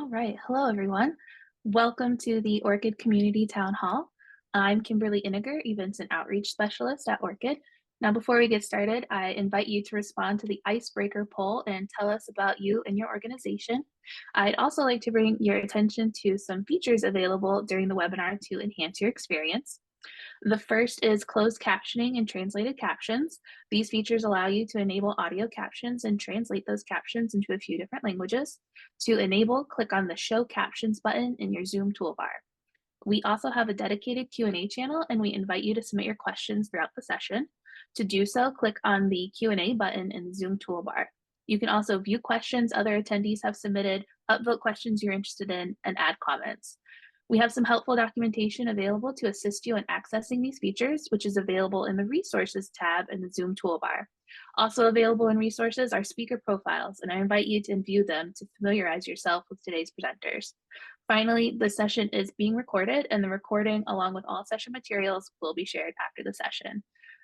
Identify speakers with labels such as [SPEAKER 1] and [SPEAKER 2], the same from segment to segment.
[SPEAKER 1] All right. Hello, everyone. Welcome to the ORCID Community Town Hall. I'm Kimberly Iniger, Events and Outreach Specialist at ORCID. Now, before we get started, I invite you to respond to the icebreaker poll and tell us about you and your organization. I'd also like to bring your attention to some features available during the webinar to enhance your experience. The first is closed captioning and translated captions. These features allow you to enable audio captions and translate those captions into a few different languages. To enable, click on the Show Captions button in your Zoom toolbar. We also have a dedicated Q&A channel, and we invite you to submit your questions throughout the session. To do so, click on the Q&A button in the Zoom toolbar. You can also view questions other attendees have submitted, upvote questions you're interested in, and add comments. We have some helpful documentation available to assist you in accessing these features, which is available in the Resources tab in the Zoom toolbar. Also available in Resources are speaker profiles, and I invite you to view them to familiarize yourself with today's presenters. Finally, the session is being recorded, and the recording, along with all session materials, will be shared after the session.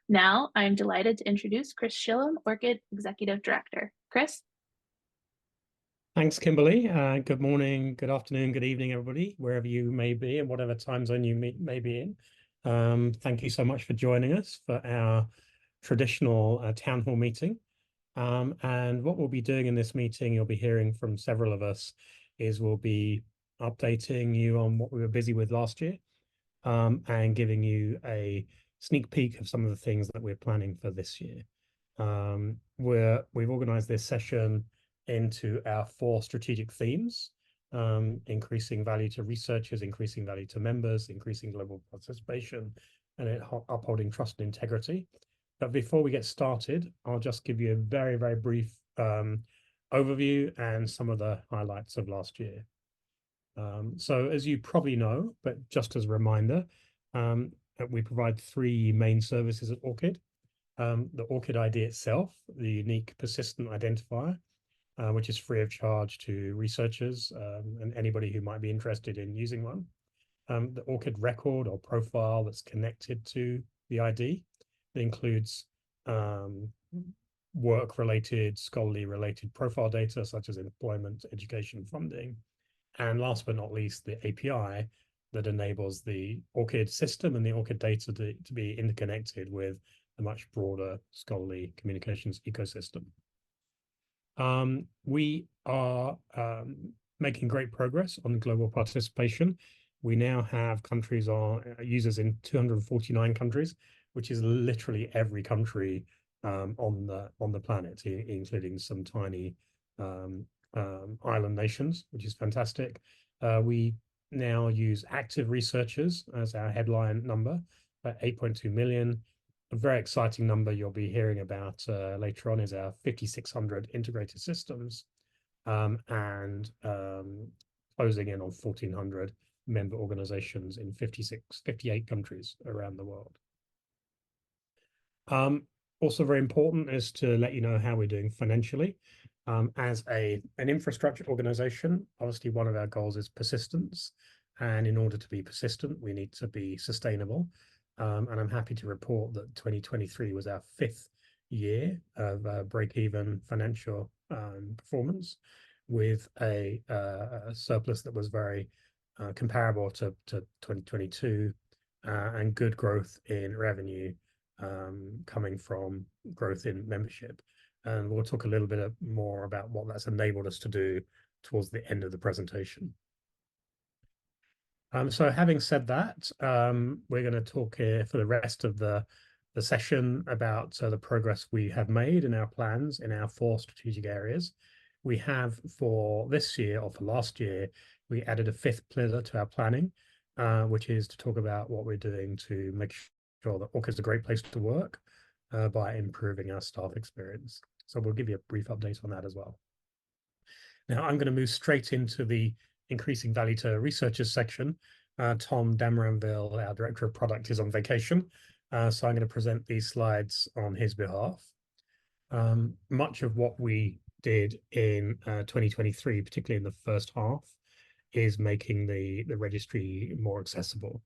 [SPEAKER 1] Now, I'm delighted to introduce Chris Shillum, ORCID Executive Director. Chris?
[SPEAKER 2] Thanks, Kimberly. Good morning, good afternoon, good evening, everybody, wherever you may be and whatever time zone you may be in. Thank you so much for joining us for our traditional town hall meeting. And what we'll be doing in this meeting, you'll be hearing from several of us, is we'll be updating you on what we were busy with last year, and giving you a sneak peek of some of the things that we're planning for this year. We've organized this session into our 4 strategic themes: increasing value to researchers, increasing value to members, increasing global participation, and upholding trust and integrity. But before we get started, I'll just give you a very, very brief overview and some of the highlights of last year. So as you probably know, but just as a reminder, we provide 3 main services at ORCID. The ORCID ID itself, the unique persistent identifier, which is free of charge to researchers and anybody who might be interested in using one. The ORCID record or profile that's connected to the ID. It includes work-related, scholarly-related profile data, such as employment, education, funding. And last but not least, the API that enables the ORCID system and the ORCID data to be interconnected with a much broader scholarly communications ecosystem. We are making great progress on global participation. We now have users in 249 countries, which is literally every country on the planet, including some tiny island nations, which is fantastic. We now use active researchers as our headline number, 8.2 million. A very exciting number you'll be hearing about later on is our 5,600 integrated systems, and closing in on 1,400 member organizations in 58 countries around the world. Also very important is to let you know how we're doing financially. As an infrastructure organization, obviously one of our goals is persistence, and in order to be persistent, we need to be sustainable. And I'm happy to report that 2023 was our 5th year of break-even financial performance, with a surplus that was very comparable to 2022, and good growth in revenue coming from growth in membership. And we'll talk a little bit more about what that's enabled us to do towards the end of the presentation. So having said that, we're going to talk here for the rest of the session about the progress we have made in our plans in our 4 strategic areas. We have, for this year or for last year, we added a 5th pillar to our planning, which is to talk about what we're doing to make sure that ORCID is a great place to work by improving our staff experience. So we'll give you a brief update on that as well. Now I'm going to move straight into the increasing value to researchers section. Tom Dameronville, our Director of Product, is on vacation, so I'm going to present these slides on his behalf. Much of what we did in 2023, particularly in the first half, is making the registry more accessible.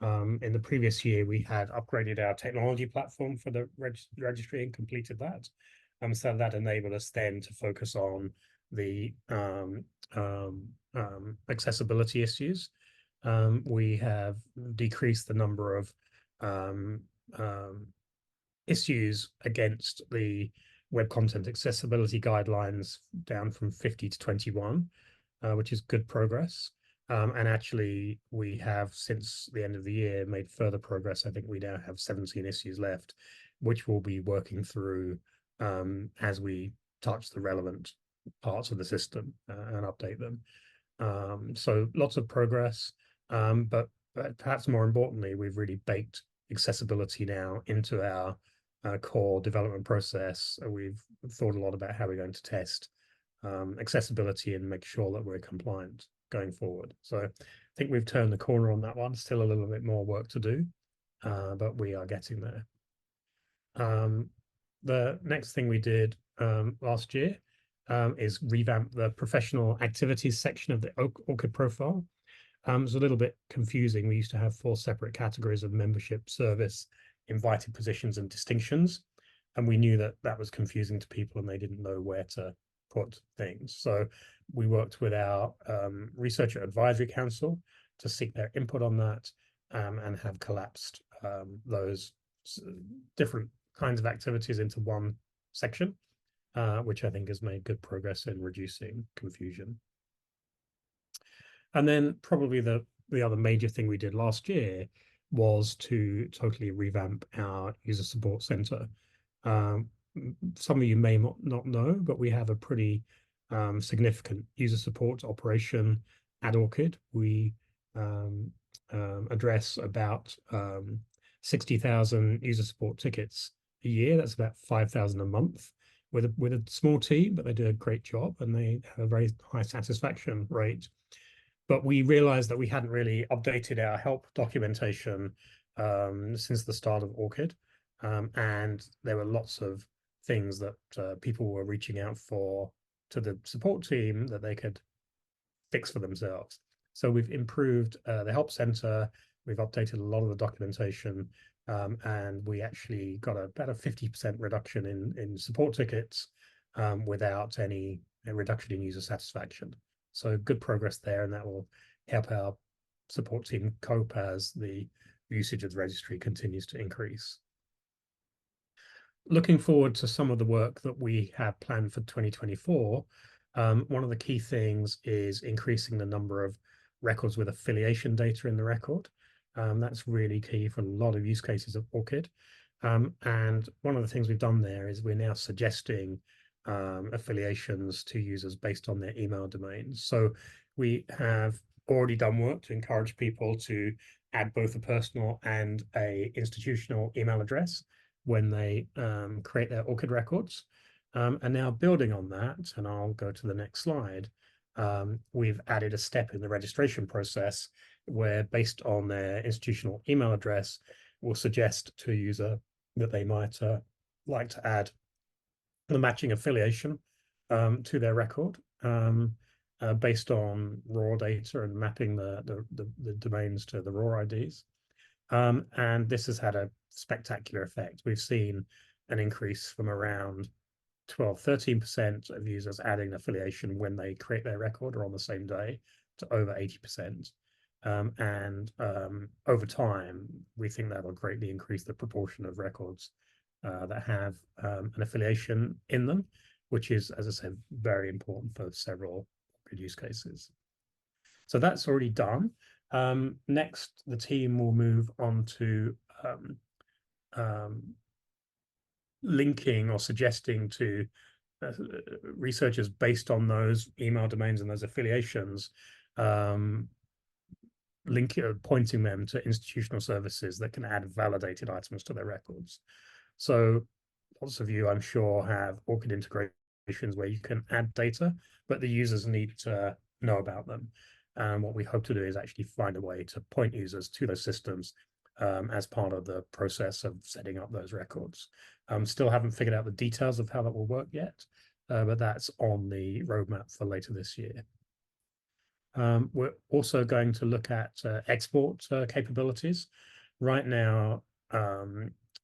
[SPEAKER 2] In the previous year, we had upgraded our technology platform for the registry and completed that. So that enabled us then to focus on the accessibility issues. We have decreased the number of issues against the web content accessibility guidelines down from 50 to 21, which is good progress. And actually, we have, since the end of the year, made further progress. I think we now have 17 issues left, which we'll be working through as we touch the relevant parts of the system and update them. So lots of progress, but perhaps more importantly, we've really baked accessibility now into our core development process. We've thought a lot about how we're going to test accessibility and make sure that we're compliant going forward. So I think we've turned the corner on that one. Still a little bit more work to do, but we are getting there. The next thing we did last year is revamp the professional activities section of the ORCID profile. It was a little bit confusing. We used to have 4 separate categories of membership, service, invited positions, and distinctions. And we knew that that was confusing to people and they didn't know where to put things. So we worked with our Researcher Advisory Council to seek their input on that and have collapsed those different kinds of activities into one section, which I think has made good progress in reducing confusion. And then probably the other major thing we did last year was to totally revamp our user support center. Some of you may not know, but we have a pretty significant user support operation at ORCID. We address about 60,000 user support tickets a year. That's about 5,000 a month with a small team, but they do a great job and they have a very high satisfaction rate. But we realized that we hadn't really updated our help documentation since the start of ORCID. And there were lots of things that people were reaching out for to the support team that they could fix for themselves. So we've improved the help center. We've updated a lot of the documentation, and we actually got about a 50% reduction in support tickets without any reduction in user satisfaction. So good progress there, and that will help our support team cope as the usage of the registry continues to increase. Looking forward to some of the work that we have planned for 2024, one of the key things is increasing the number of records with affiliation data in the record. That's really key for a lot of use cases of ORCID. And one of the things we've done there is we're now suggesting affiliations to users based on their email domains. So we have already done work to encourage people to add both a personal and an institutional email address when they create their ORCID records. And now building on that, and I'll go to the next slide, we've added a step in the registration process where, based on their institutional email address, we'll suggest to a user that they might like to add the matching affiliation to their record based on raw data and mapping the domains to the raw IDs. And this has had a spectacular effect. We've seen an increase from around 12-13% of users adding affiliation when they create their record or on the same day to over 80%. And over time, we think that'll greatly increase the proportion of records that have an affiliation in them, which is, as I said, very important for several good use cases. So that's already done. Next, the team will move on to linking or suggesting to researchers based on those email domains and those affiliations, pointing them to institutional services that can add validated items to their records. So lots of you, I'm sure, have ORCID integrations where you can add data, but the users need to know about them. And what we hope to do is actually find a way to point users to those systems as part of the process of setting up those records. Still haven't figured out the details of how that will work yet, but that's on the roadmap for later this year. We're also going to look at export capabilities. Right now,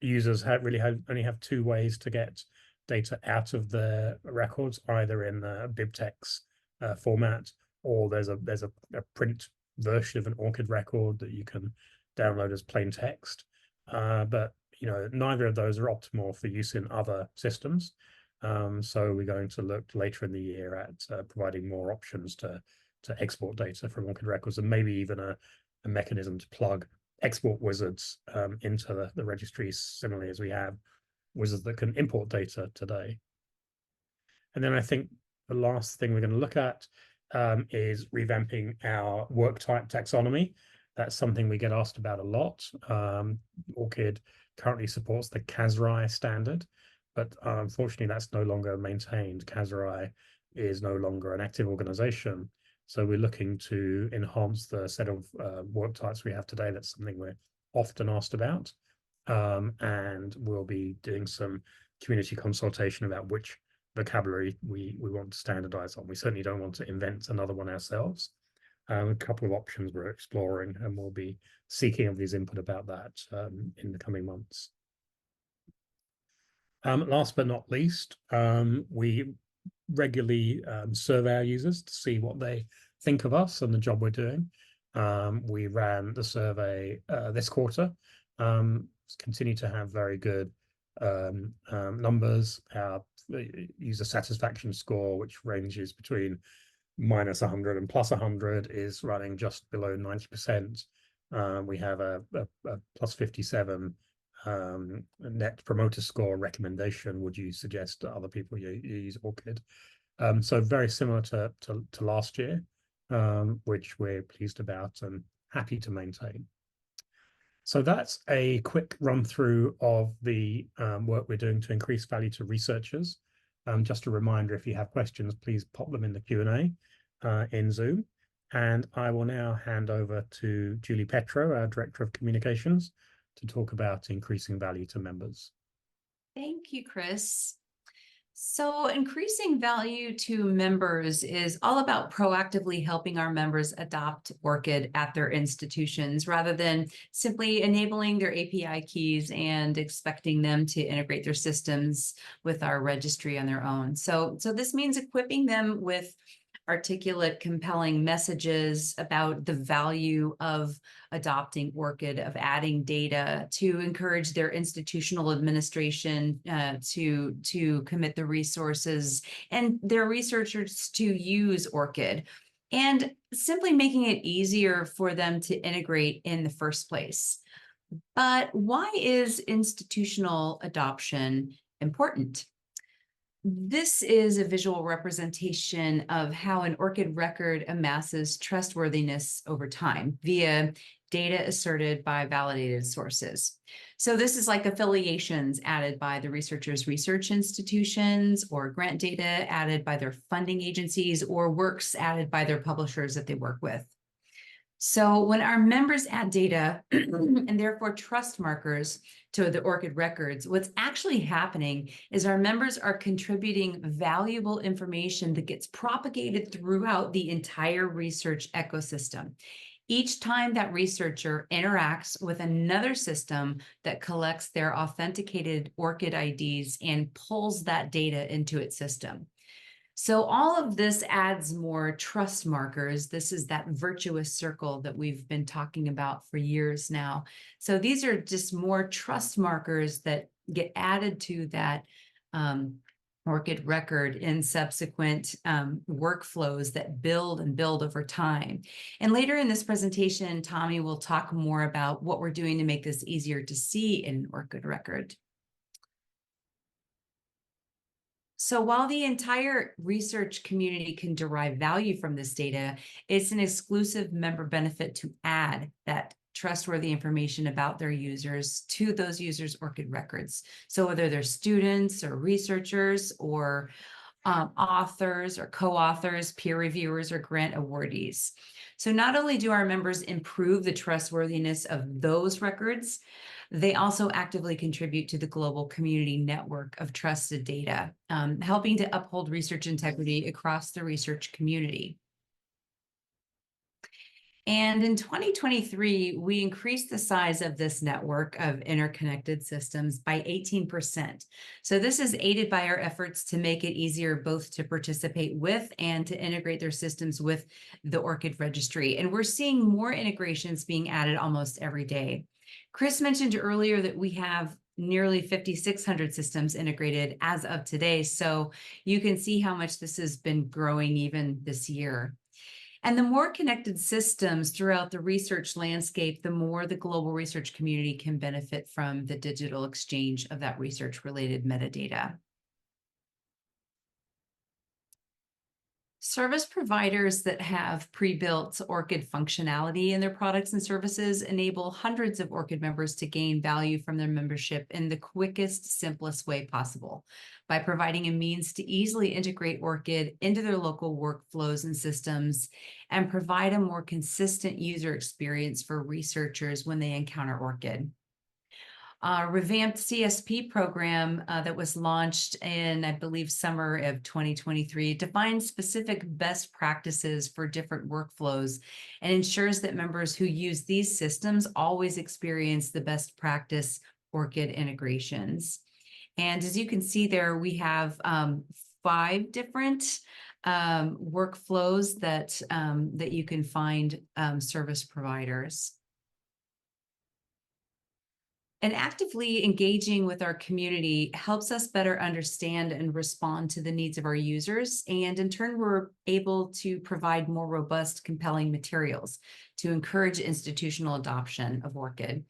[SPEAKER 2] users only have 2 ways to get data out of the records, either in the BibTeX format, or there's a print version of an ORCID record that you can download as plain text. But neither of those are optimal for use in other systems. So we're going to look later in the year at providing more options to export data from ORCID records, and maybe even a mechanism to plug export wizards into the registries, similarly as we have wizards that can import data today. And then I think the last thing we're going to look at is revamping our work type taxonomy. That's something we get asked about a lot. ORCID currently supports the CASRI standard, but unfortunately that's no longer maintained. CASRI is no longer an active organization. So we're looking to enhance the set of work types we have today. That's something we're often asked about. And we'll be doing some community consultation about which vocabulary we want to standardize on. We certainly don't want to invent another one ourselves. A couple of options we're exploring, and we'll be seeking everybody's input about that in the coming months. Last but not least, we regularly survey our users to see what they think of us and the job we're doing. We ran the survey this quarter, continue to have very good numbers. Our user satisfaction score, which ranges between -100 and +100, is running just below 90%. We have a +57 net promoter score recommendation. Would you suggest to other people you use ORCID? So very similar to last year, which we're pleased about and happy to maintain. So that's a quick run through of the work we're doing to increase value to researchers. Just a reminder, if you have questions, please pop them in the Q&A in Zoom. And I will now hand over to Julie Petro, our Director of Communications, to talk about increasing value to members.
[SPEAKER 3] Thank you, Chris. So increasing value to members is all about proactively helping our members adopt ORCID at their institutions, rather than simply enabling their API keys and expecting them to integrate their systems with our registry on their own. So this means equipping them with articulate, compelling messages about the value of adopting ORCID, of adding data, to encourage their institutional administration to commit the resources and their researchers to use ORCID, and simply making it easier for them to integrate in the first place. But why is institutional adoption important? This is a visual representation of how an ORCID record amasses trustworthiness over time via data asserted by validated sources. So this is like affiliations added by the researchers' research institutions, or grant data added by their funding agencies, or works added by their publishers that they work with. So when our members add data and therefore trust markers to the ORCID records, what's actually happening is our members are contributing valuable information that gets propagated throughout the entire research ecosystem. Each time that researcher interacts with another system that collects their authenticated ORCID IDs and pulls that data into its system. So all of this adds more trust markers. This is that virtuous circle that we've been talking about for years now. So these are just more trust markers that get added to that ORCID record in subsequent workflows that build and build over time. And later in this presentation, Tommy will talk more about what we're doing to make this easier to see in an ORCID record. So while the entire research community can derive value from this data, it's an exclusive member benefit to add that trustworthy information about their users to those users' ORCID records. So whether they're students or researchers or authors or co-authors, peer reviewers, or grant awardees. So not only do our members improve the trustworthiness of those records, they also actively contribute to the global community network of trusted data, helping to uphold research integrity across the research community. And in 2023, we increased the size of this network of interconnected systems by 18%. So this is aided by our efforts to make it easier both to participate with and to integrate their systems with the ORCID registry. And we're seeing more integrations being added almost every day. Chris mentioned earlier that we have nearly 5,600 systems integrated as of today. So you can see how much this has been growing even this year. And the more connected systems throughout the research landscape, the more the global research community can benefit from the digital exchange of that research-related metadata. Service providers that have pre-built ORCID functionality in their products and services enable hundreds of ORCID members to gain value from their membership in the quickest, simplest way possible by providing a means to easily integrate ORCID into their local workflows and systems and provide a more consistent user experience for researchers when they encounter ORCID. Revamped CSP program that was launched in, I believe, summer of 2023 defines specific best practices for different workflows and ensures that members who use these systems always experience the best practice ORCID integrations. And as you can see there, we have 5 different workflows that you can find service providers. And actively engaging with our community helps us better understand and respond to the needs of our users. And in turn, we're able to provide more robust, compelling materials to encourage institutional adoption of ORCID.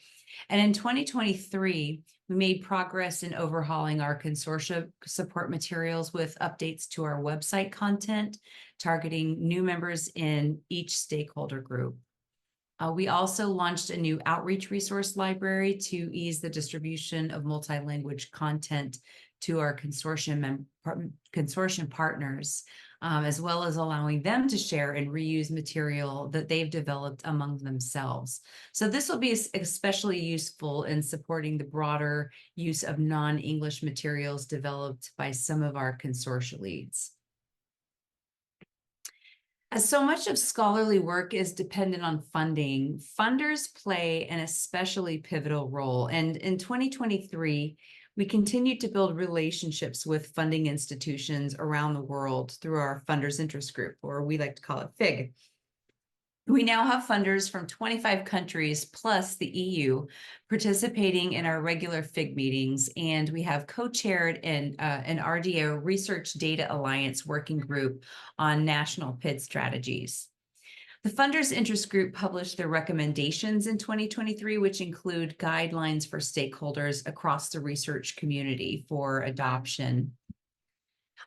[SPEAKER 3] And in 2023, we made progress in overhauling our consortia support materials with updates to our website content, targeting new members in each stakeholder group. We also launched a new outreach resource library to ease the distribution of multi-language content to our consortium partners, as well as allowing them to share and reuse material that they've developed among themselves. So this will be especially useful in supporting the broader use of non-English materials developed by some of our consortia leads. As so much of scholarly work is dependent on funding, funders play an especially pivotal role. And in 2023, we continued to build relationships with funding institutions around the world through our Funders Interest Group, or we like to call it FIG. We now have funders from 25 countries plus the EU participating in our regular FIG meetings, and we have co-chaired an RDO Research Data Alliance working group on national PID strategies. The Funders Interest Group published their recommendations in 2023, which include guidelines for stakeholders across the research community for adoption.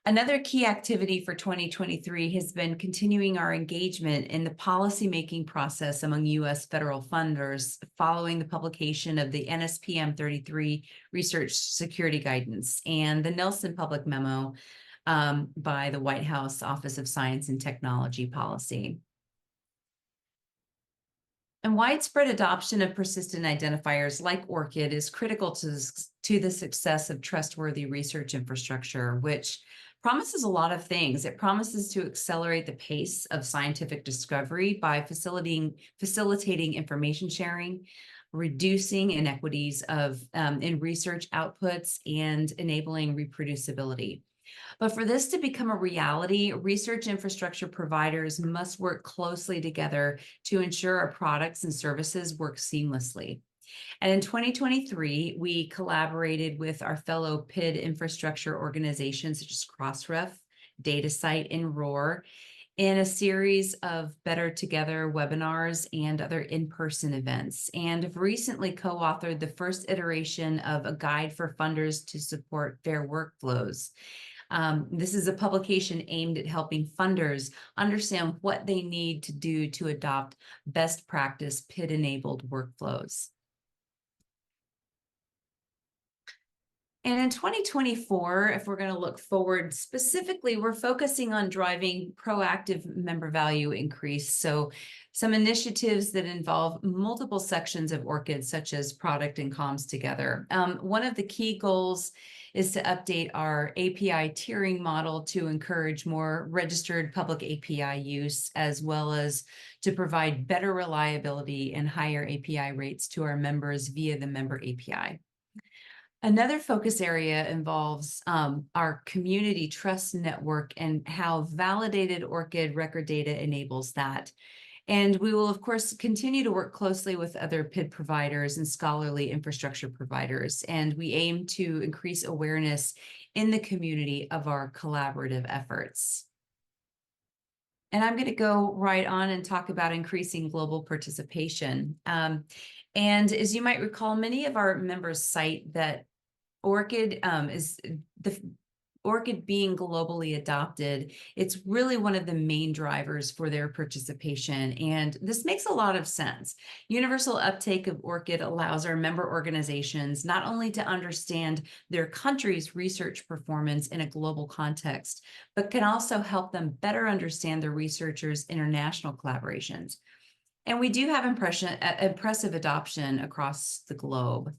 [SPEAKER 3] Another key activity for 2023 has been continuing our engagement in the policymaking process among U.S. federal funders following the publication of the NSPM 33 Research Security Guidance and the Nelson Public Memo by the White House Office of Science and Technology Policy. And widespread adoption of persistent identifiers like ORCID is critical to the success of trustworthy research infrastructure, which promises a lot of things. It promises to accelerate the pace of scientific discovery by facilitating information sharing, reducing inequities in research outputs, and enabling reproducibility. But for this to become a reality, research infrastructure providers must work closely together to ensure our products and services work seamlessly. And in 2023, we collaborated with our fellow PID infrastructure organizations such as Crossref, DataCite, and ROAR in a series of Better Together webinars and other in-person events, and have recently co-authored the first iteration of a guide for funders to support fair workflows. This is a publication aimed at helping funders understand what they need to do to adopt best practice PID-enabled workflows. And in 2024, if we're going to look forward specifically, we're focusing on driving proactive member value increase. So some initiatives that involve multiple sections of ORCID, such as product and comms together. One of the key goals is to update our API tiering model to encourage more registered public API use, as well as to provide better reliability and higher API rates to our members via the member API. Another focus area involves our community trust network and how validated ORCID record data enables that. And we will, of course, continue to work closely with other PID providers and scholarly infrastructure providers. And we aim to increase awareness in the community of our collaborative efforts. And I'm going to go right on and talk about increasing global participation. And as you might recall, many of our members cite that ORCID ORCID being globally adopted, it's really one of the main drivers for their participation. And this makes a lot of sense. Universal uptake of ORCID allows our member organizations not only to understand their country's research performance in a global context, but can also help them better understand the researchers' international collaborations. And we do have impressive adoption across the globe.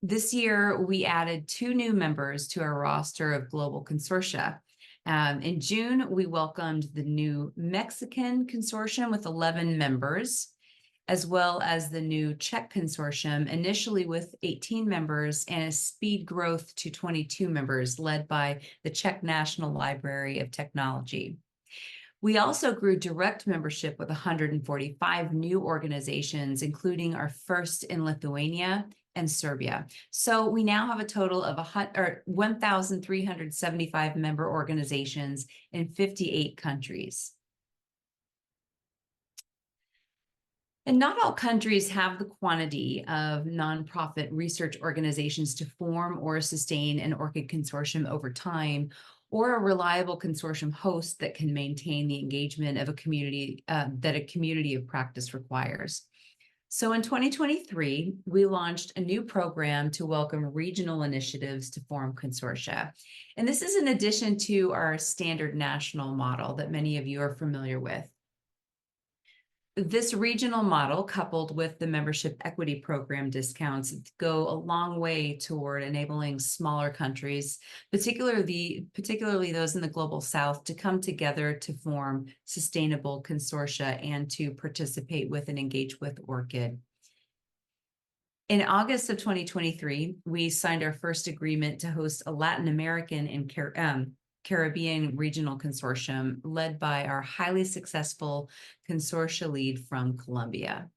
[SPEAKER 3] This year, we added 2 new members to our roster of global consortia. In June, we welcomed the new Mexican consortium with 11 members, as well as the new Czech consortium, initially with 18 members and a speed growth to 22 members, led by the Czech National Library of Technology. We also grew direct membership with 145 new organizations, including our first in Lithuania and Serbia. So we now have a total of 1,375 member organizations in 58 countries. And not all countries have the quantity of nonprofit research organizations to form or sustain an ORCID consortium over time, or a reliable consortium host that can maintain the engagement of a community that a community of practice requires. So in 2023, we launched a new program to welcome regional initiatives to form consortia. And this is in addition to our standard national model that many of you are familiar with. This regional model, coupled with the membership equity program discounts, go a long way toward enabling smaller countries, particularly those in the global south, to come together to form sustainable consortia and to participate with and engage with ORCID. In August of 2023, we signed our first agreement to host a Latin American and Caribbean regional consortium led by our highly successful consortia lead from Colombia.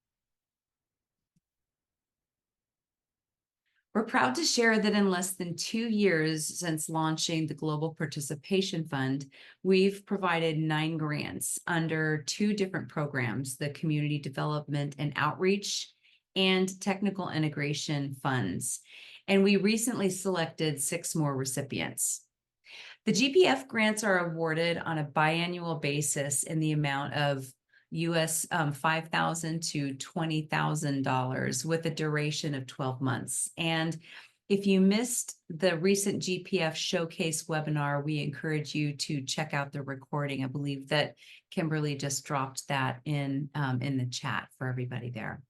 [SPEAKER 3] We're proud to share that in less than 2 years since launching the Global Participation Fund, we've provided 9 grants under 2 different programs, the Community Development and Outreach and Technical Integration Funds. And we recently selected 6 more recipients. The GPF grants are awarded on a biannual basis in the amount of US $5,000 to $20,000 with a duration of 12 months. And if you missed the recent GPF showcase webinar, we encourage you to check out the recording. I believe that Kimberly just dropped that in the chat for everybody there.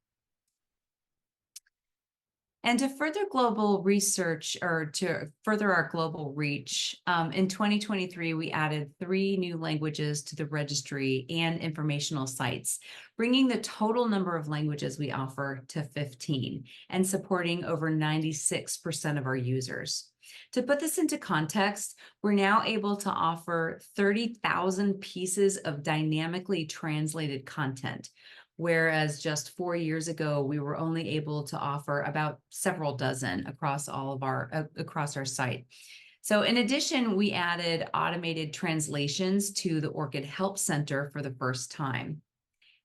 [SPEAKER 3] And to further global research, or to further our global reach, in 2023, we added 3 new languages to the registry and informational sites, bringing the total number of languages we offer to 15 and supporting over 96% of our users. To put this into context, we're now able to offer 30,000 pieces of dynamically translated content, whereas just 4 years ago, we were only able to offer about several dozen across our site. So in addition, we added automated translations to the ORCID Help Center for the first time.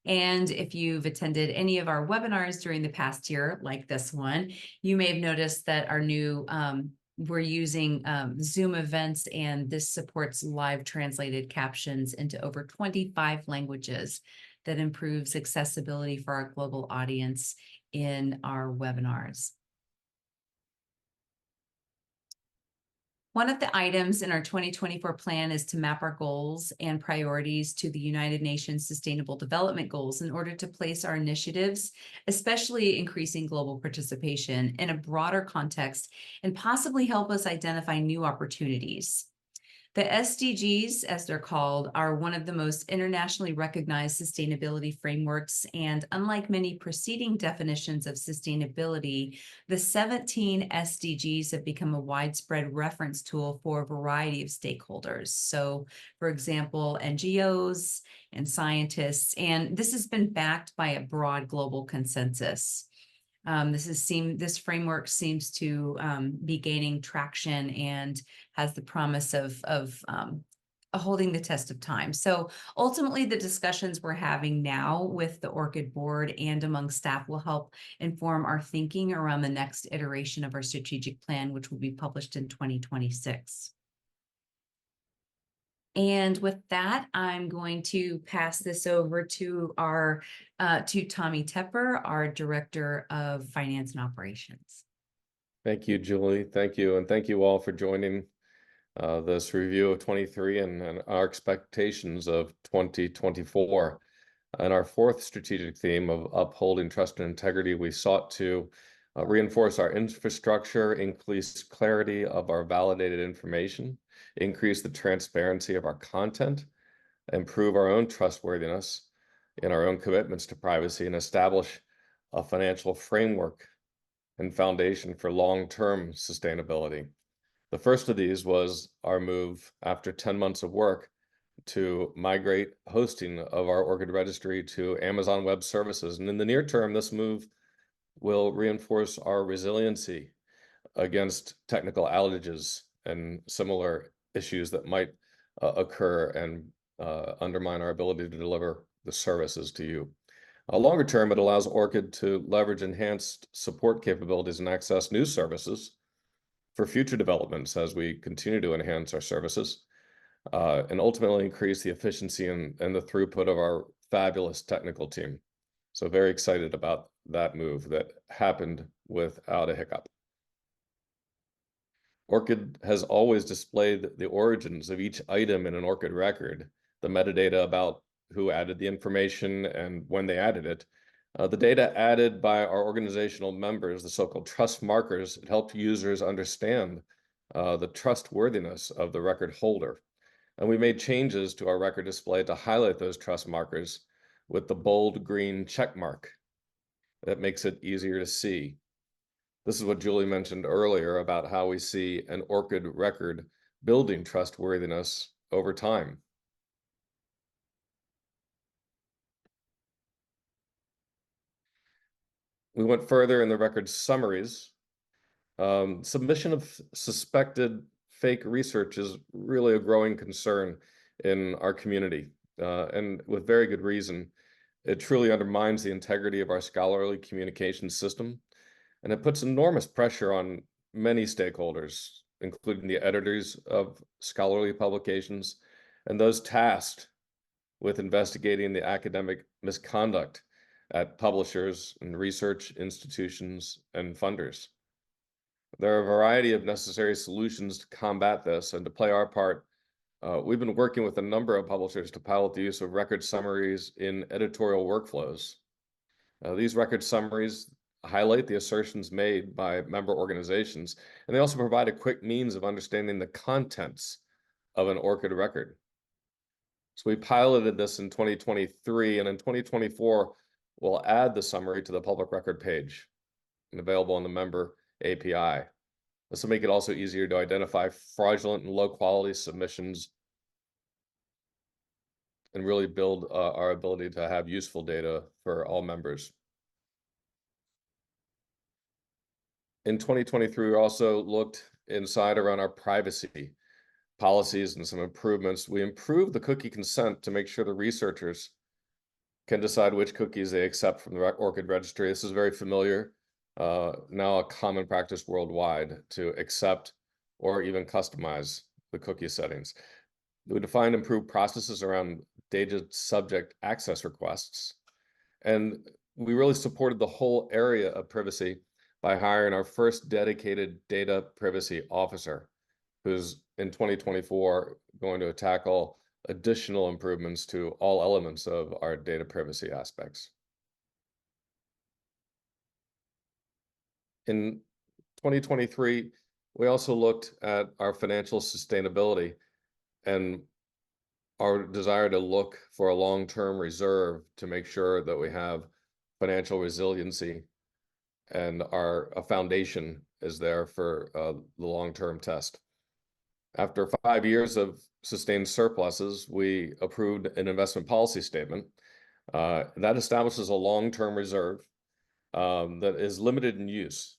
[SPEAKER 3] And if you've attended any of our webinars during the past year, like this one, you may have noticed that our new we're using Zoom events, and this supports live translated captions into over 25 languages that improves accessibility for our global audience in our webinars. One of the items in our 2024 plan is to map our goals and priorities to the United Nations Sustainable Development Goals in order to place our initiatives, especially increasing global participation, in a broader context and possibly help us identify new opportunities. The SDGs, as they're called, are one of the most internationally recognized sustainability frameworks, and unlike many preceding definitions of sustainability, the 17 SDGs have become a widespread reference tool for a variety of stakeholders. So, for example, NGOs and scientists, and this has been backed by a broad global consensus. This framework seems to be gaining traction and has the promise of holding the test of time. So ultimately, the discussions we're having now with the ORCID board and among staff will help inform our thinking around the next iteration of our strategic plan, which will be published in 2026. And with that, I'm going to pass this over to Tommy Tepper, our Director of Finance and Operations.
[SPEAKER 4] Thank you, Julie. Thank you. And thank you all for joining this review of 23 and our expectations of 2024. And our fourth strategic theme of upholding trust and integrity, we sought to reinforce our infrastructure, increase clarity of our validated information, increase the transparency of our content, improve our own trustworthiness in our own commitments to privacy, and establish a financial framework and foundation for long-term sustainability. The first of these was our move after 10 months of work to migrate hosting of our ORCID registry to Amazon Web Services. And in the near term, this move will reinforce our resiliency against technical outages and similar issues that might occur and undermine our ability to deliver the services to you. Longer term, it allows ORCID to leverage enhanced support capabilities and access new services for future developments as we continue to enhance our services and ultimately increase the efficiency and the throughput of our fabulous technical team. So very excited about that move that happened without a hiccup. ORCID has always displayed the origins of each item in an ORCID record, the metadata about who added the information and when they added it. The data added by our organizational members, the so-called trust markers, it helped users understand the trustworthiness of the record holder. And we made changes to our record display to highlight those trust markers with the bold green check mark. That makes it easier to see. This is what Julie mentioned earlier about how we see an ORCID record building trustworthiness over time. We went further in the record summaries. Submission of suspected fake research is really a growing concern in our community, and with very good reason. It truly undermines the integrity of our scholarly communication system, and it puts enormous pressure on many stakeholders, including the editors of scholarly publications and those tasked with investigating the academic misconduct at publishers and research institutions and funders. There are a variety of necessary solutions to combat this, and to play our part, we've been working with a number of publishers to pilot the use of record summaries in editorial workflows. These record summaries highlight the assertions made by member organizations, and they also provide a quick means of understanding the contents of an ORCID record. So we piloted this in 2023, and in 2024, we'll add the summary to the public record page and available on the member API. This will make it also easier to identify fraudulent and low quality submissions and really build our ability to have useful data for all members. In 2023, we also looked inside around our privacy policies and some improvements. We improved the cookie consent to make sure the researchers can decide which cookies they accept from the ORCID registry. This is very familiar, now a common practice worldwide to accept or even customize the cookie settings. We defined improved processes around data subject access requests. And we really supported the whole area of privacy by hiring our first dedicated data privacy officer. who's in 2024 going to tackle additional improvements to all elements of our data privacy aspects. In 2023, we also looked at our financial sustainability and our desire to look for a long-term reserve to make sure that we have financial resiliency and a foundation is there for the long-term test. After 5 years of sustained surpluses, we approved an investment policy statement that establishes a long-term reserve that is limited in use.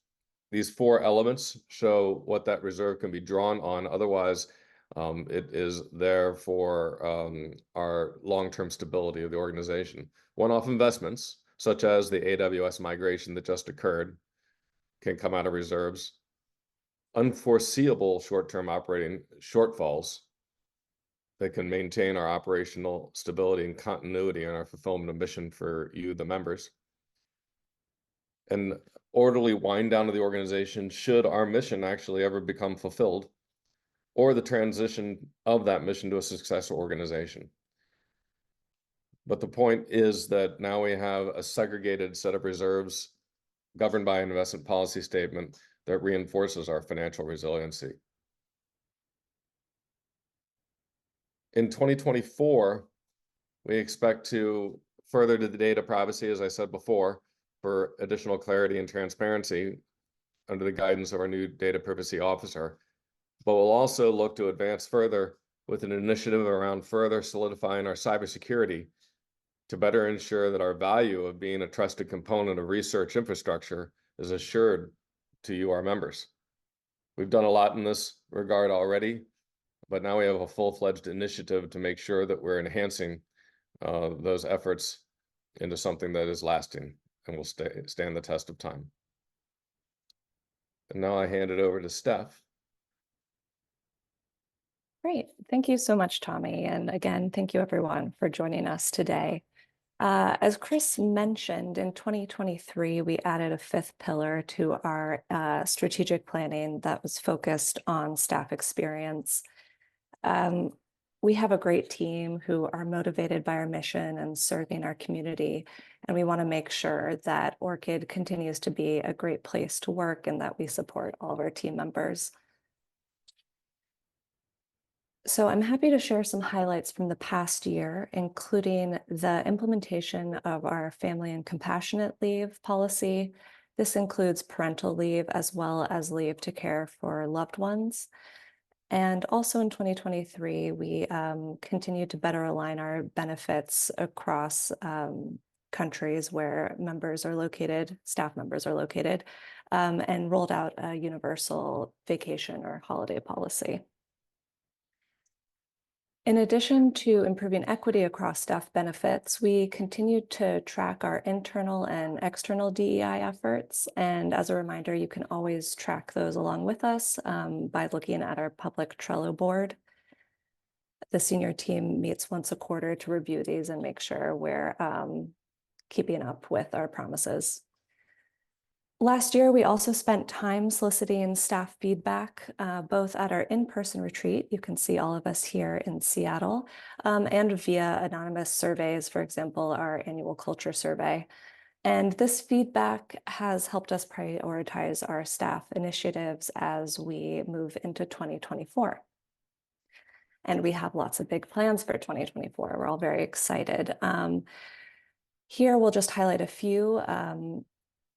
[SPEAKER 4] These 4 elements show what that reserve can be drawn on. Otherwise, it is there for our long-term stability of the organization. One-off investments, such as the AWS migration that just occurred, can come out of reserves. Unforeseeable short-term operating shortfalls that can maintain our operational stability and continuity in our fulfillment of mission for you, the members. An orderly wind down of the organization should our mission actually ever become fulfilled, or the transition of that mission to a successful organization. But the point is that now we have a segregated set of reserves governed by an investment policy statement that reinforces our financial resiliency. In 2024, we expect to further to the data privacy, as I said before, for additional clarity and transparency under the guidance of our new data privacy officer. But we'll also look to advance further with an initiative around further solidifying our cybersecurity to better ensure that our value of being a trusted component of research infrastructure is assured to you, our members. We've done a lot in this regard already, but now we have a full-fledged initiative to make sure that we're enhancing those efforts into something that is lasting and will stand the test of time. And now I hand it over to Steph.
[SPEAKER 5] Great. Thank you so much, Tommy. And again, thank you everyone for joining us today. As Chris mentioned, in 2023, we added a 5th pillar to our strategic planning that was focused on staff experience. We have a great team who are motivated by our mission and serving our community, and we want to make sure that ORCID continues to be a great place to work and that we support all of our team members. So I'm happy to share some highlights from the past year, including the implementation of our family and compassionate leave policy. This includes parental leave as well as leave to care for loved ones. And also in 2023, we continued to better align our benefits across countries where members are located, staff members are located, and rolled out a universal vacation or holiday policy. In addition to improving equity across staff benefits, we continued to track our internal and external DEI efforts. And as a reminder, you can always track those along with us by looking at our public Trello board. The senior team meets once a quarter to review these and make sure we're keeping up with our promises. Last year, we also spent time soliciting staff feedback, both at our in-person retreat, you can see all of us here in Seattle, and via anonymous surveys, for example, our annual culture survey. And this feedback has helped us prioritize our staff initiatives as we move into 2024. And we have lots of big plans for 2024. We're all very excited. Here, we'll just highlight a few.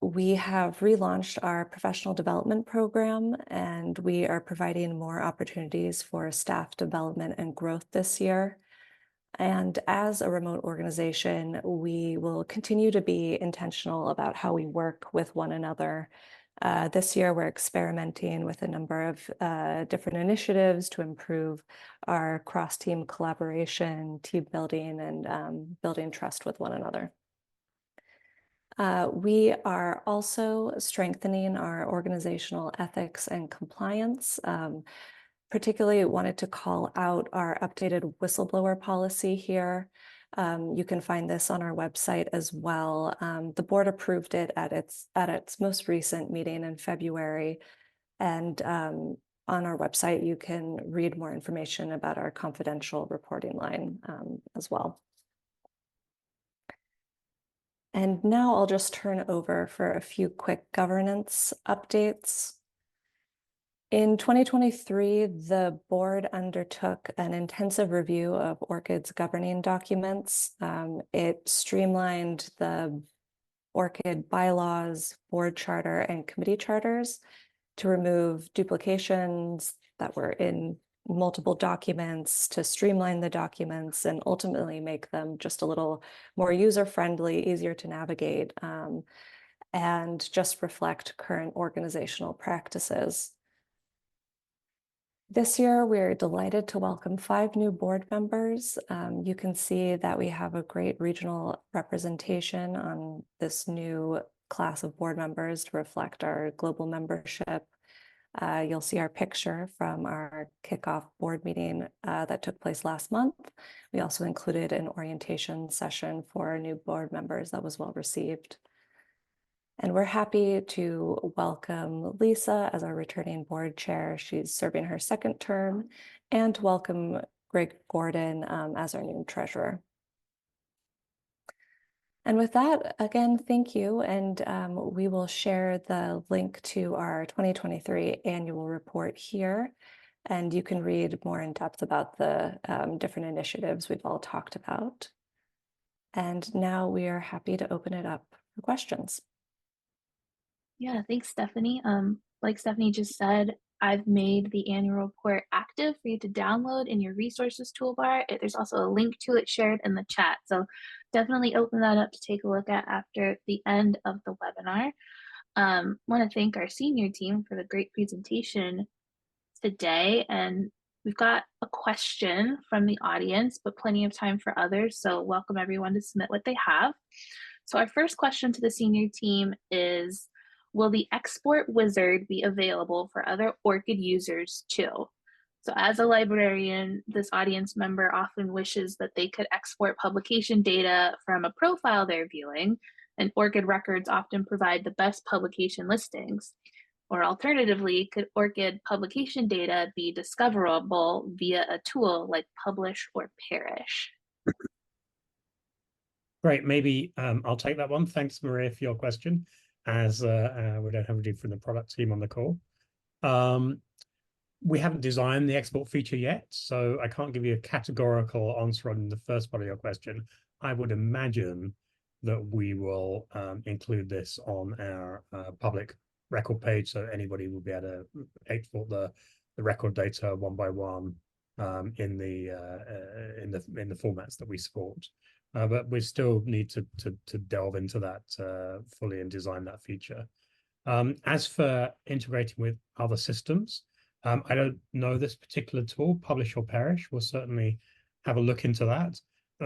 [SPEAKER 5] We have relaunched our professional development program, and we are providing more opportunities for staff development and growth this year. And as a remote organization, we will continue to be intentional about how we work with one another. This year, we're experimenting with a number of different initiatives to improve our cross-team collaboration, team building, and building trust with one another. We are also strengthening our organizational ethics and compliance. Particularly wanted to call out our updated whistleblower policy here. You can find this on our website as well. The board approved it at its most recent meeting in February. And on our website, you can read more information about our confidential reporting line as well. And now I'll just turn over for a few quick governance updates. In 2023, the board undertook an intensive review of ORCID's governing documents. It streamlined the ORCID bylaws, board charter, and committee charters to remove duplications that were in multiple documents, to streamline the documents, and ultimately make them just a little more user-friendly, easier to navigate, and just reflect current organizational practices. This year, we're delighted to welcome 5 new board members. You can see that we have a great regional representation on this new class of board members to reflect our global membership. You'll see our picture from our kickoff board meeting that took place last month. We also included an orientation session for new board members that was well received. And we're happy to welcome Lisa as our returning board chair. She's serving her 2nd term, and to welcome Greg Gordon as our new treasurer. And with that, again, thank you. And we will share the link to our 2023 annual report here. And you can read more in depth about the different initiatives we've all talked about. And now we are happy to open it up for questions.
[SPEAKER 1] Yeah, thanks, Stephanie. Like Stephanie just said, I've made the annual report active for you to download in your resources toolbar. There's also a link to it shared in the chat. So definitely open that up to take a look at after the end of the webinar. Want to thank our senior team for the great presentation today. And we've got a question from the audience, but plenty of time for others. So welcome everyone to submit what they have. So our first question to the senior team is, will the export wizard be available for other ORCID users too? So as a librarian, this audience member often wishes that they could export publication data from a profile they're viewing, and ORCID records often provide the best publication listings. Or alternatively, could ORCID publication data be discoverable via a tool like Publish or Perish?
[SPEAKER 2] Great, maybe I'll take that one. Thanks, Maria, for your question, as we don't have anybody from the product team on the call. We haven't designed the export feature yet, so I can't give you a categorical answer on the first part of your question. I would imagine that we will include this on our public record page, so anybody will be able to export the record data one by one in the formats that we support. But we still need to delve into that fully and design that feature. As for integrating with other systems, I don't know this particular tool, Publish or Perish. We'll certainly have a look into that,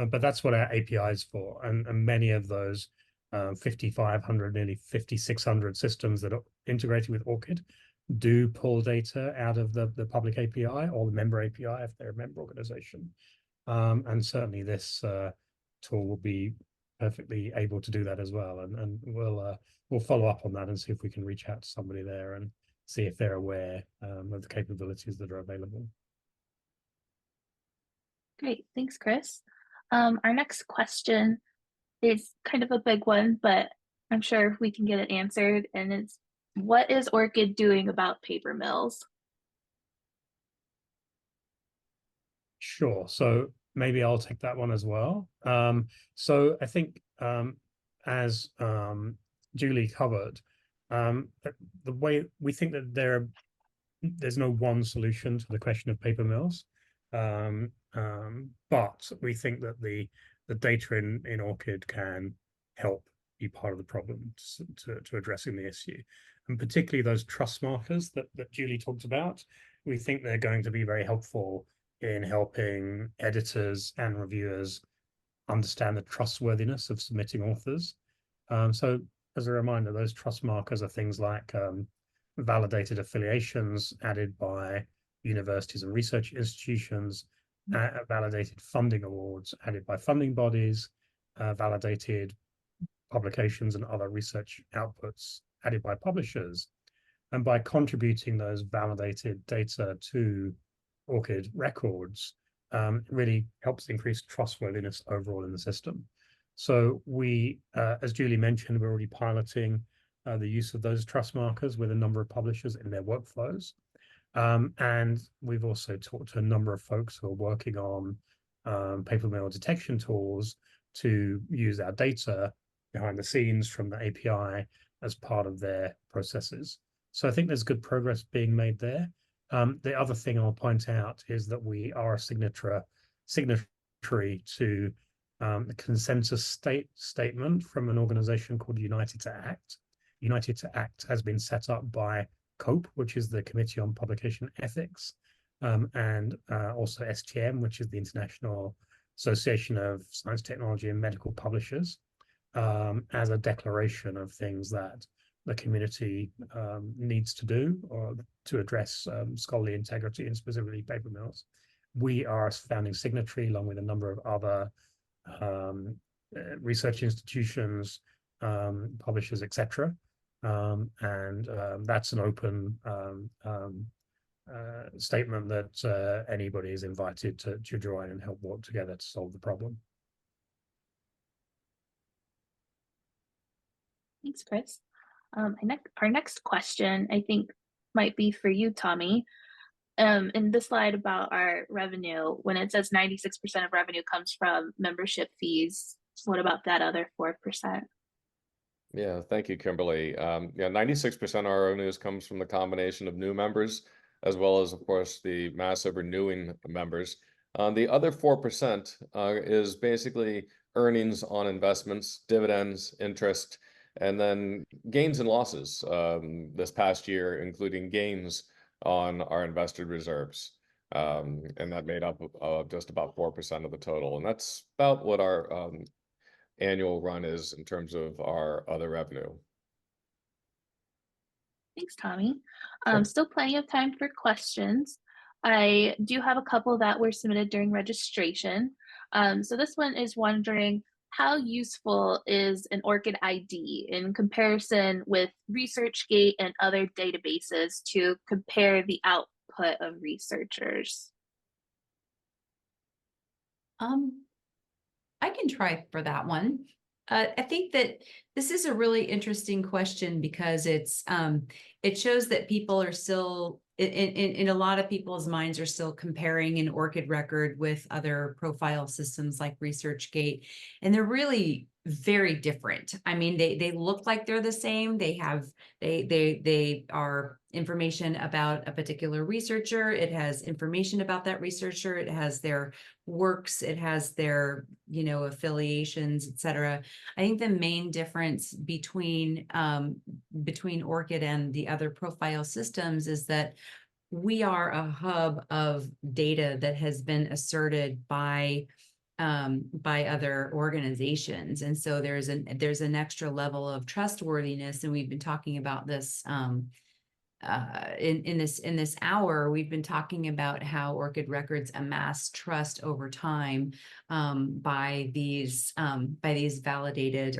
[SPEAKER 2] but that's what our API is for. And many of those 5,500, nearly 5,600 systems that are integrated with ORCID do pull data out of the public API or the member API if they're a member organization. And certainly this tool will be perfectly able to do that as well. And we'll follow up on that and see if we can reach out to somebody there and see if they're aware of the capabilities that are available.
[SPEAKER 1] Great, thanks, Chris. Our next question is kind of a big one, but I'm sure we can get it answered. And it's, what is ORCID doing about paper mills?
[SPEAKER 2] Sure. So maybe I'll take that one as well. So I think as Julie covered, the way we think that there's no one solution to the question of paper mills, but we think that the data in ORCID can help be part of the problem to addressing the issue, and particularly those trust markers that Julie talked about. We think they're going to be very helpful in helping editors and reviewers understand the trustworthiness of submitting authors. So as a reminder, those trust markers are things like validated affiliations added by universities and research institutions, validated funding awards added by funding bodies, validated publications and other research outputs added by publishers. And by contributing those validated data to ORCID records, it really helps increase trustworthiness overall in the system. So we, as Julie mentioned, we're already piloting the use of those trust markers with a number of publishers in their workflows. And we've also talked to a number of folks who are working on paper mill detection tools to use our data behind the scenes from the API as part of their processes. So I think there's good progress being made there. The other thing I'll point out is that we are a signatory to the consensus statement from an organization called United to Act. United to Act has been set up by COPE, which is the Committee on Publication Ethics, and also STM, which is the International Association of Science, Technology, and Medical Publishers, as a declaration of things that the community needs to do or to address scholarly integrity and specifically paper mills. We are a founding signatory along with a number of other research institutions, publishers, etc. And that's an open statement that anybody is invited to join and help work together to solve the problem.
[SPEAKER 1] Thanks, Chris. Our next question, I think, might be for you, Tommy. In the slide about our revenue, when it says 96% of revenue comes from membership fees, what about that other 4%?
[SPEAKER 4] Yeah, thank you, Kimberly. Yeah, 96% of our revenues comes from the combination of new members, as well as, of course, the massive renewing members. The other 4% is basically earnings on investments, dividends, interest, and then gains and losses this past year, including gains on our invested reserves. And that made up just about 4% of the total. And that's about what our annual run is in terms of our other revenue.
[SPEAKER 1] Thanks, Tommy.
[SPEAKER 4] Sure.
[SPEAKER 1] Still plenty of time for questions. I do have a couple that were submitted during registration. So this one is wondering, how useful is an ORCID ID in comparison with ResearchGate and other databases to compare the output of researchers?
[SPEAKER 3] I can try for that one. I think that this is a really interesting question because it shows that people are still in a lot of people's minds are still comparing an ORCID record with other profile systems like ResearchGate, and they're really very different. I mean, they look like they're the same. They are information about a particular researcher. It has information about that researcher. It has their works. It has their, affiliations, etc. I think the main difference between ORCID and the other profile systems is that we are a hub of data that has been asserted by other organizations, and so there's an extra level of trustworthiness, and we've been talking about this in this hour. We've been talking about how ORCID records amass trust over time by these validated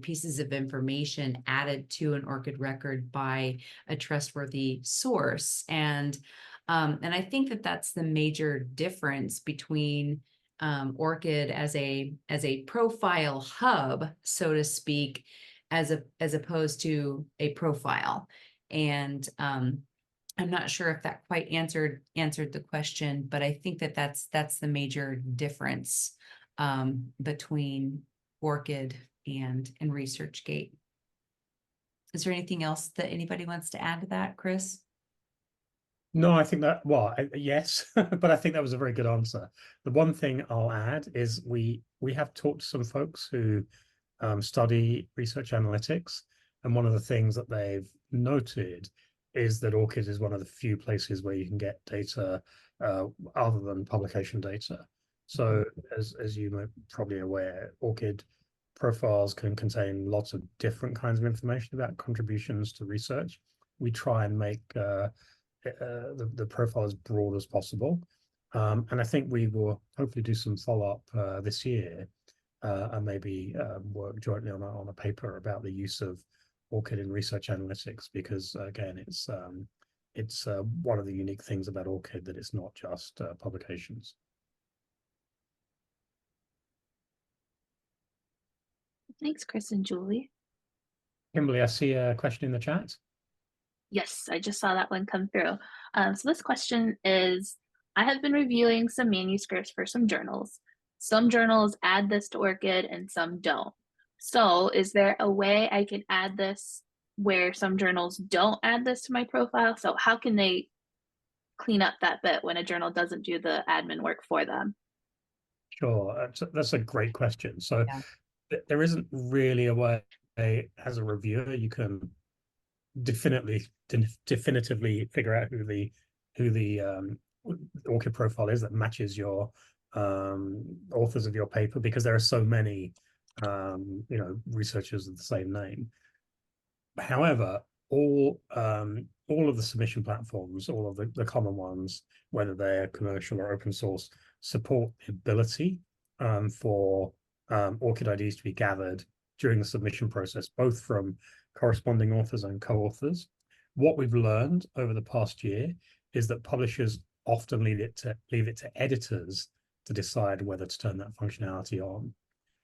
[SPEAKER 3] pieces of information added to an ORCID record by a trustworthy source, and I think that that's the major difference between ORCID as a profile hub, so to speak, as opposed to a profile. And I'm not sure if that quite answered the question, but I think that that's the major difference between ORCID and ResearchGate. Is there anything else that anybody wants to add to that, Chris?
[SPEAKER 2] No, I think that, yes, but I think that was a very good answer. The one thing I'll add is we have talked to some folks who study research analytics, and one of the things that they've noted is that ORCID is one of the few places where you can get data other than publication data. So as you might probably aware, ORCID profiles can contain lots of different kinds of information about contributions to research. We try and make the profile as broad as possible. And I think we will hopefully do some follow-up this year and maybe work jointly on a paper about the use of ORCID in research analytics, because again, it's one of the unique things about ORCID that it's not just publications.
[SPEAKER 1] Thanks, Chris and Julie.
[SPEAKER 2] Kimberly, I see a question in the chat.
[SPEAKER 1] Yes, I just saw that one come through. So this question is, I have been reviewing some manuscripts for some journals. Some journals add this to ORCID and some don't. So is there a way I can add this where some journals don't add this to my profile? So how can they clean up that bit when a journal doesn't do the admin work for them?
[SPEAKER 2] Sure, that's a great question. So
[SPEAKER 3] Yeah.
[SPEAKER 2] there isn't really a way, as a reviewer, you can definitively figure out who the ORCID profile is that matches your authors of your paper, because there are so many researchers of the same name. However, all of the submission platforms, all of the common ones, whether they're commercial or open source, support the ability for ORCID IDs to be gathered during the submission process, both from corresponding authors and co-authors. What we've learned over the past year is that publishers often leave it to editors to decide whether to turn that functionality on.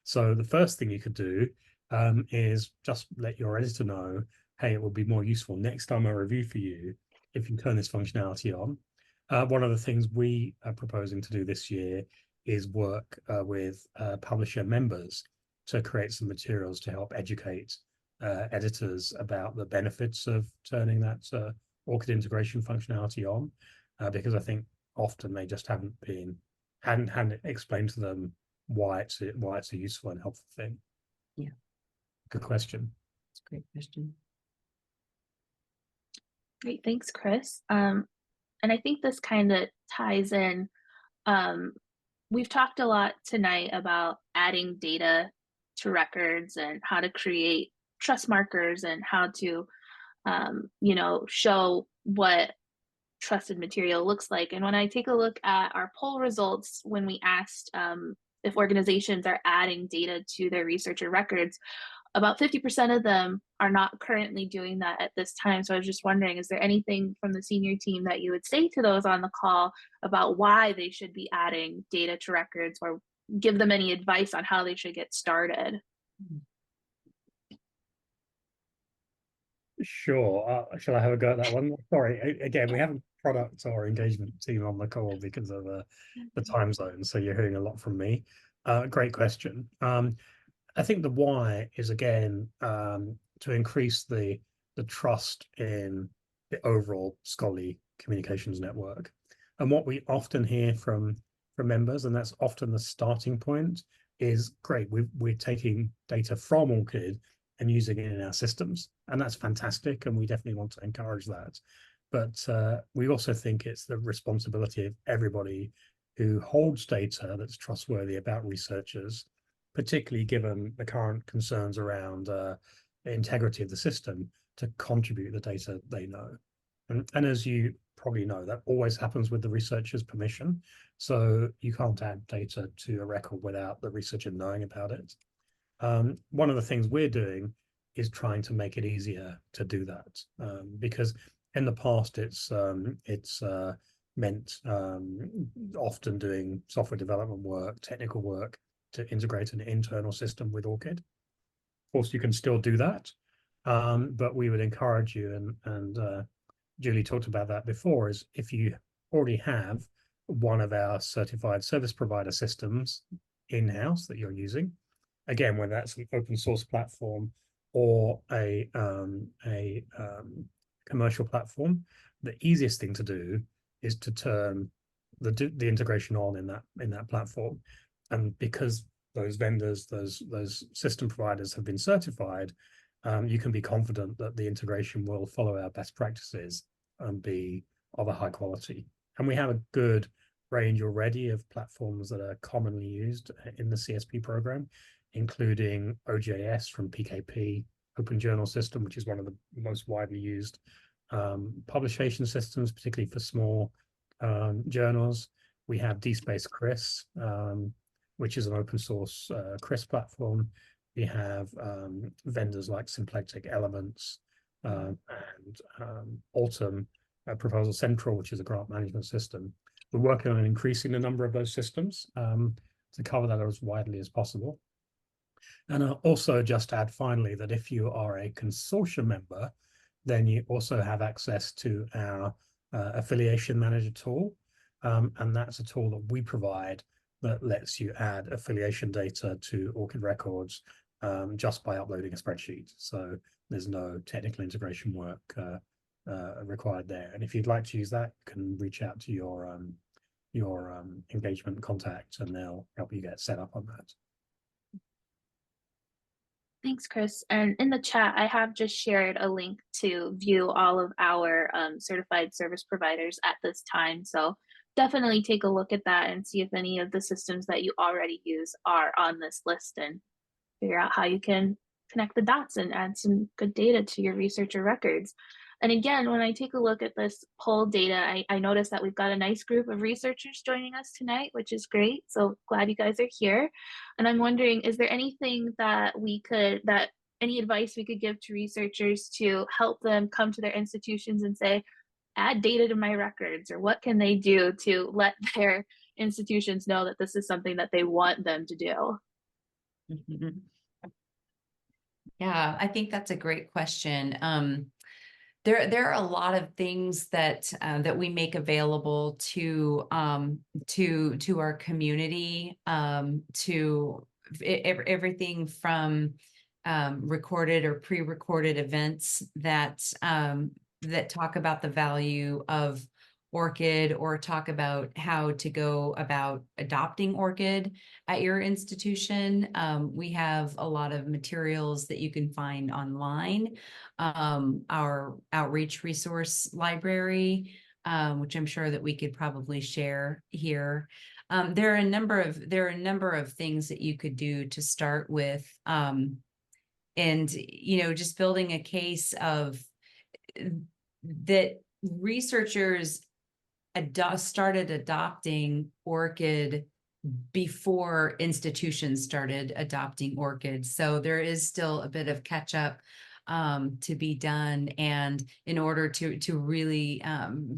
[SPEAKER 2] So the first thing you could do is just let your editor know, hey, it would be more useful next time I review for you if you turn this functionality on. One of the things we are proposing to do this year is work with publisher members to create some materials to help educate editors about the benefits of turning that ORCID integration functionality on, because I think often they just hadn't explained to them why it's a useful and helpful thing.
[SPEAKER 3] Yeah.
[SPEAKER 2] Good question.
[SPEAKER 3] That's a great question.
[SPEAKER 1] Great, thanks, Chris. And I think this kind of ties in. We've talked a lot tonight about adding data to records and how to create trust markers and how to, show what trusted material looks like. And when I take a look at our poll results, when we asked if organizations are adding data to their researcher records, about 50% of them are not currently doing that at this time. So I was just wondering, is there anything from the senior team that you would say to those on the call about why they should be adding data to records, or give them any advice on how they should get started?
[SPEAKER 2] Sure. Shall I have a go at that one? Sorry, again, we haven't product or engagement team on the call because of the time zone, so you're hearing a lot from me. Great question. I think the why is, again, to increase the trust in the overall scholarly communications network. And what we often hear from members, and that's often the starting point, is great, we're taking data from ORCID and using it in our systems, and that's fantastic, and we definitely want to encourage that. But we also think it's the responsibility of everybody who holds data that's trustworthy about researchers, particularly given the current concerns around the integrity of the system, to contribute the data they know. And as you probably know, that always happens with the researcher's permission. So you can't add data to a record without the researcher knowing about it. One of the things we're doing is trying to make it easier to do that, because in the past it's meant often doing software development work, technical work, to integrate an internal system with ORCID. Of course, you can still do that, but we would encourage you, and Julie talked about that before, is if you already have one of our certified service provider systems in-house that you're using, again, whether that's an open source platform or a commercial platform, the easiest thing to do is to turn the integration on in that platform. And because those vendors, those system providers have been certified, you can be confident that the integration will follow our best practices and be of a high quality. And we have a good range already of platforms that are commonly used in the CSP program, including OJS from PKP, Open Journal System, which is one of the most widely used publication systems, particularly for small journals. We have DSpace CRIS, which is an open source CRIS platform. We have vendors like Symplectic Elements and Altum Proposal Central, which is a grant management system. We're working on increasing the number of those systems to cover that as widely as possible. And I'll also just add finally that if you are a consortium member, then you also have access to our affiliation manager tool. And that's a tool that we provide that lets you add affiliation data to ORCID records just by uploading a spreadsheet. So there's no technical integration work required there. And if you'd like to use that, you can reach out to your engagement contact and they'll help you get set up on that.
[SPEAKER 1] Thanks, Chris. And in the chat, I have just shared a link to view all of our certified service providers at this time. So definitely take a look at that and see if any of the systems that you already use are on this list and figure out how you can connect the dots and add some good data to your researcher records. And again, when I take a look at this poll data, I noticed that we've got a nice group of researchers joining us tonight, which is great. So glad you guys are here. And I'm wondering, is there anything that any advice we could give to researchers to help them come to their institutions and say, add data to my records, or what can they do to let their institutions know that this is something that they want them to do?
[SPEAKER 3] Yeah, I think that's a great question. There are a lot of things that that we make available to our community, to everything from recorded or pre-recorded events that that talk about the value of ORCID or talk about how to go about adopting ORCID at your institution. We have a lot of materials that you can find online. Our outreach resource library, which I'm sure that we could probably share here. There are a number of things that you could do to start with, and just building a case of that researchers started adopting ORCID before institutions started adopting ORCID. So there is still a bit of catch up to be done. And in order to really,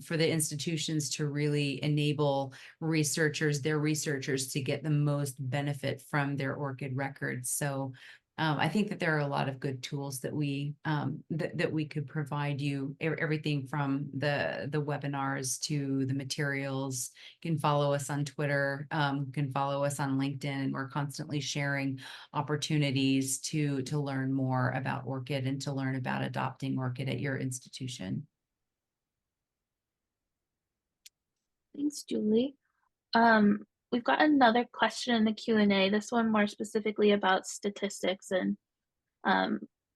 [SPEAKER 3] for the institutions to really enable their researchers to get the most benefit from their ORCID records. So I think that there are a lot of good tools that we could provide you, everything from the webinars to the materials. You can follow us on Twitter, you can follow us on LinkedIn. We're constantly sharing opportunities to learn more about ORCID and to learn about adopting ORCID at your institution.
[SPEAKER 1] Thanks, Julie. We've got another question in the Q&A, this one more specifically about statistics, and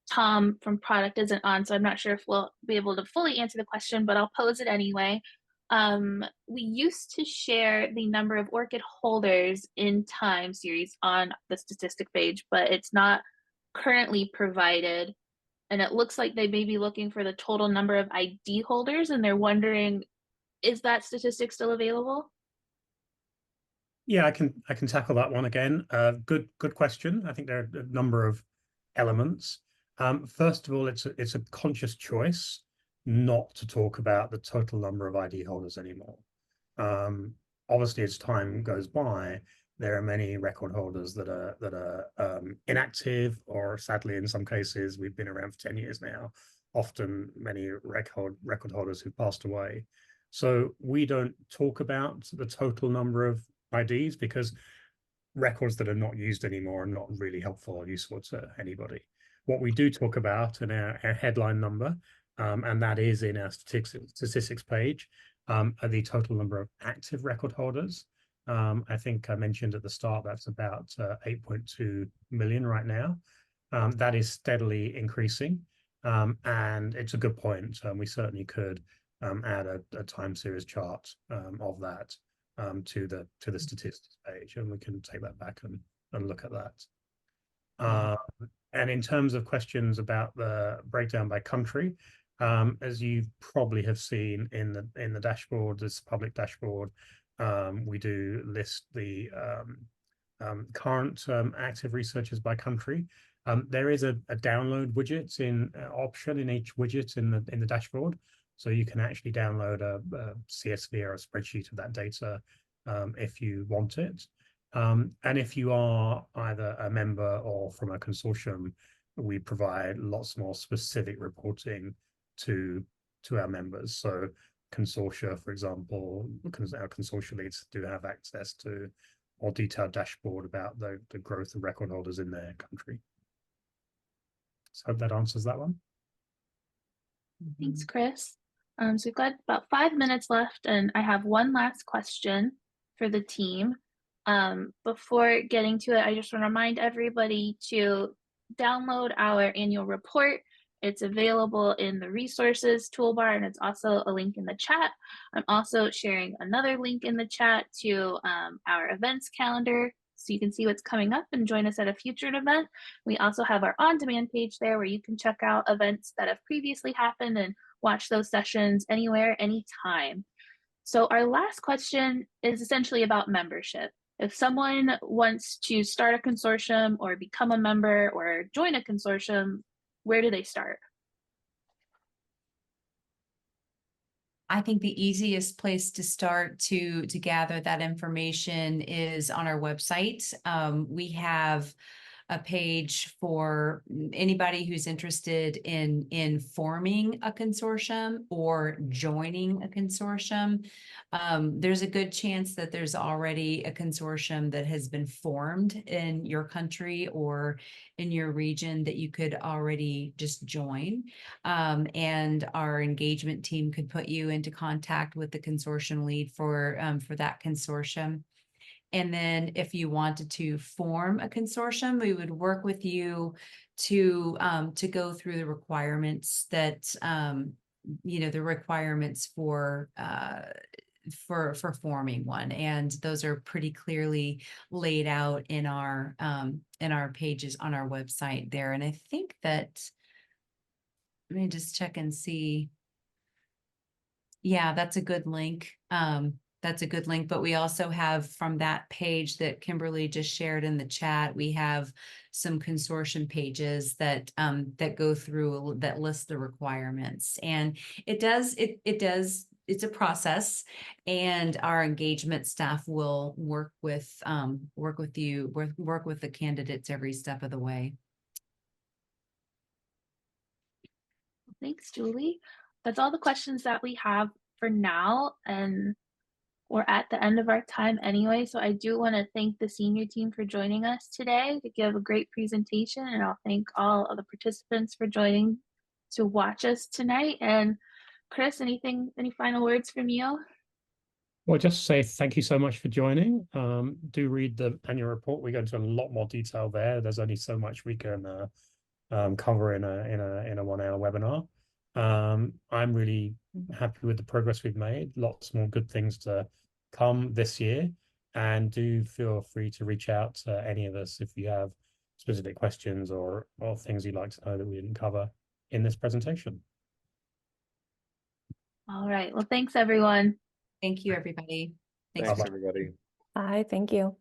[SPEAKER 1] Tom from product isn't on, so I'm not sure if we'll be able to fully answer the question, but I'll pose it anyway. We used to share the number of ORCID holders in time series on the statistic page, but it's not currently provided. And it looks like they may be looking for the total number of ID holders, and they're wondering, is that statistic still available?
[SPEAKER 2] Yeah, I can tackle that one again. Good question. I think there are a number of elements. First of all, it's a conscious choice not to talk about the total number of ID holders anymore. Obviously, as time goes by, there are many record holders that are inactive, or sadly, in some cases, we've been around for 10 years now. Often, many record holders who passed away. So we don't talk about the total number of IDs because records that are not used anymore are not really helpful or useful to anybody. What we do talk about in our headline number, and that is in our statistics page, are the total number of active record holders. I think I mentioned at the start that's about 8.2 million right now. That is steadily increasing, and it's a good point. We certainly could add a time series chart of that to the statistics page, and we can take that back and look at that. And in terms of questions about the breakdown by country, as you probably have seen in the dashboard, this public dashboard, we do list the current active researchers by country. There is a download widget option in each widget in the dashboard, so you can actually download a CSV or a spreadsheet of that data if you want it. And if you are either a member or from a consortium, we provide lots more specific reporting to our members. So consortia, for example, our consortia leads do have access to more detailed dashboard about the growth of record holders in their country. So I hope that answers that one.
[SPEAKER 1] Thanks, Chris. So we've got about 5 minutes left, and I have one last question for the team. Before getting to it, I just want to remind everybody to download our annual report. It's available in the resources toolbar, and it's also a link in the chat. I'm also sharing another link in the chat to our events calendar, so you can see what's coming up and join us at a future event. We also have our on-demand page there where you can check out events that have previously happened and watch those sessions anywhere, anytime. So our last question is essentially about membership. If someone wants to start a consortium or become a member or join a consortium, where do they start?
[SPEAKER 3] I think the easiest place to start to gather that information is on our website. We have a page for anybody who's interested in forming a consortium or joining a consortium. There's a good chance that there's already a consortium that has been formed in your country or in your region that you could already just join. And our engagement team could put you into contact with the consortium lead for that consortium. And then if you wanted to form a consortium, we would work with you to go through the requirements that, the requirements for forming one. And those are pretty clearly laid out in our pages on our website there. And I think that, let me just check and see. Yeah, that's a good link. That's a good link, but we also have from that page that Kimberly just shared in the chat, we have some consortium pages that go through that list the requirements. And it's a process, and our engagement staff will work with the candidates every step of the way.
[SPEAKER 1] Thanks, Julie. That's all the questions that we have for now, and we're at the end of our time anyway, so I do want to thank the senior team for joining us today to give a great presentation, and I'll thank all of the participants for joining to watch us tonight. And Chris, any final words from you?
[SPEAKER 2] Well, just say thank you so much for joining. Do read the annual report. We go into a lot more detail there. There's only so much we can cover in a 1 hour webinar. I'm really happy with the progress we've made. Lots more good things to come this year, and do feel free to reach out to any of us if you have specific questions or things you'd like to know that we didn't cover in this presentation.
[SPEAKER 1] All right. Well, thanks, everyone.
[SPEAKER 3] Thank you, everybody.
[SPEAKER 4] Thanks, everybody.
[SPEAKER 5] Bye, thank you.